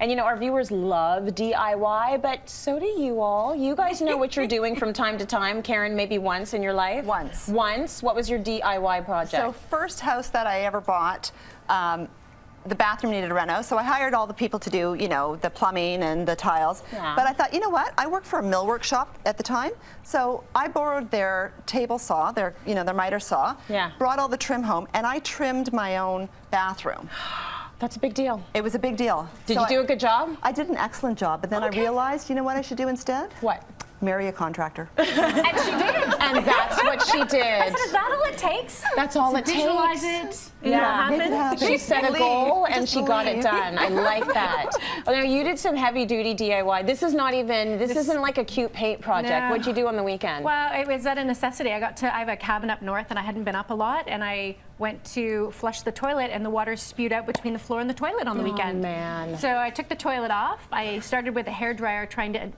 And you know, our viewers love DIY, but so do you all. You guys know what you're doing from time to time. Karen, maybe once in your life? Once. Once? What was your DIY project? So first house that I ever bought, the bathroom needed a reno, so I hired all the people to do, you know, the plumbing and the tiles. Yeah. But I thought, you know what? I worked for a millwork shop at the time, so I borrowed their table saw, their miter saw. Yeah. Brought all the trim home, and I trimmed my own bathroom. That's a big deal. It was a big deal. Did you do a good job? I did an excellent job, but then I realized, you know what I should do instead? What? Marry a contractor. And she did. And that's what she did. I said, is that all it takes? That's all it Visualize takes. it. Yeah. Make it happen. She set a goal and Just she got it believe. done. I like that. Oh, now you did some heavy duty DIY. This is not even, this isn't like a cute paint project. No. What'd you do on the weekend? Well, it was out of necessity. I have a cabin up north and I hadn't been up a lot, and I went to flush the toilet and the water spewed out between the floor and the toilet on the weekend. Oh, man. So I took the toilet off. I started with a hairdryer trying to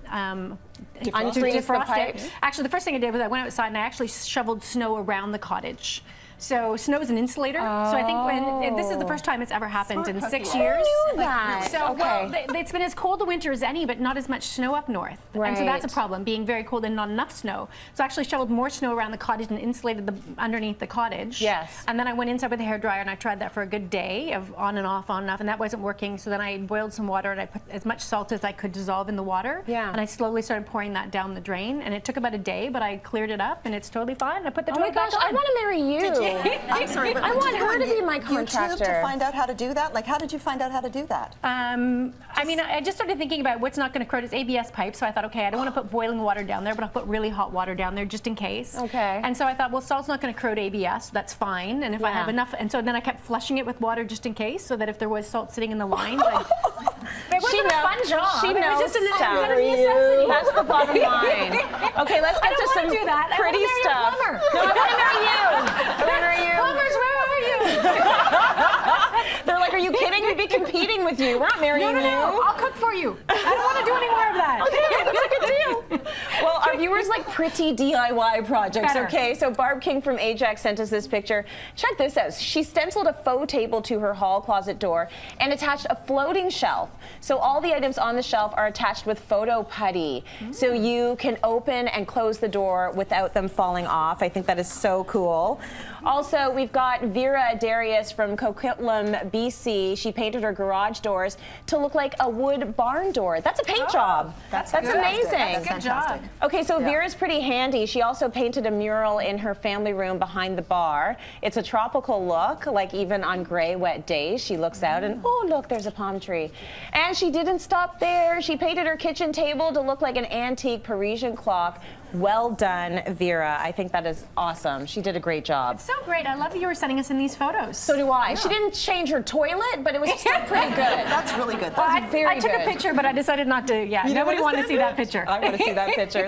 Unfreeze the pipes? it. Actually, the first thing I did was I went outside and I actually shoveled snow around the cottage. So snow is an insulator. So I think this is the first time it's ever happened in 6 years. I knew that. So Okay. well, it's been as cold a winter as any, but not as much snow up north. And so that's a Right. problem, being very cold and not enough snow. So I actually shoveled more snow around the cottage and insulated the underneath the cottage. Yes. And then I went inside with a hairdryer and I tried that for a good day of on and off, and that wasn't working. So then I boiled some water and I put as much salt as I could dissolve in the water. Yeah. And I slowly started pouring that down the drain, and it took about a day, but I cleared it up and it's totally fine. I put the Oh my toilet back gosh, I on. want to marry you. I'm sorry, but I did want you go her on to be my YouTube contractor. to find out how to do that? Like, how did you find out how to do that? I mean, I just started thinking about what's not going to corrode. It's ABS pipe, so I thought, okay, I don't want to put boiling water down there, but I'll put really hot water down there just in case. Okay. And so I thought, well, salt's not going to corrode ABS, so that's fine. And if I have Yeah. enough, and so then I kept flushing it with water just in case, so that if there was salt sitting in the lines, it wasn't a fun job. She It was knows just a stuff. necessity. That's the bottom line. Okay, let's get I to don't some want to do that. pretty I want stuff. to marry a plumber. No, I want to marry you. I want to marry you. Plumbers, where are you? They're like, are you kidding? We'd be competing with you. We're not marrying No, you. I'll cook for you. I don't want to do any more of that. Okay, that's a good deal. Well, our viewers like pretty DIY projects, Better. okay? So Barb King from Ajax sent us this picture. Check this out. She stenciled a faux table to her hall closet door and attached a floating shelf. So all the items on the shelf are attached with photo putty. So you can open and close the door without them falling off. I think that is so cool. Also, we've got Vera Darius from Coquitlam, BC. She painted her garage doors to look like a wood barn door. That's a paint job. That's amazing. That's Good job. fantastic. Okay, so Vera's pretty handy. She also painted a mural in her family room behind the bar. It's a tropical look, like even on gray, wet days, she looks out and, oh, look, there's a palm tree. And she didn't stop there. She painted her kitchen table to look like an antique Parisian clock. Well done, Vera. I think that is awesome. She did a great job. So great. I love that you were sending us in these photos. So do I. She didn't change her toilet, but it was still pretty good. That's really good. That was very I took good. a picture, but I decided not to. Yeah, You don't nobody wanna wanted to send see that it? picture. I want to see that picture.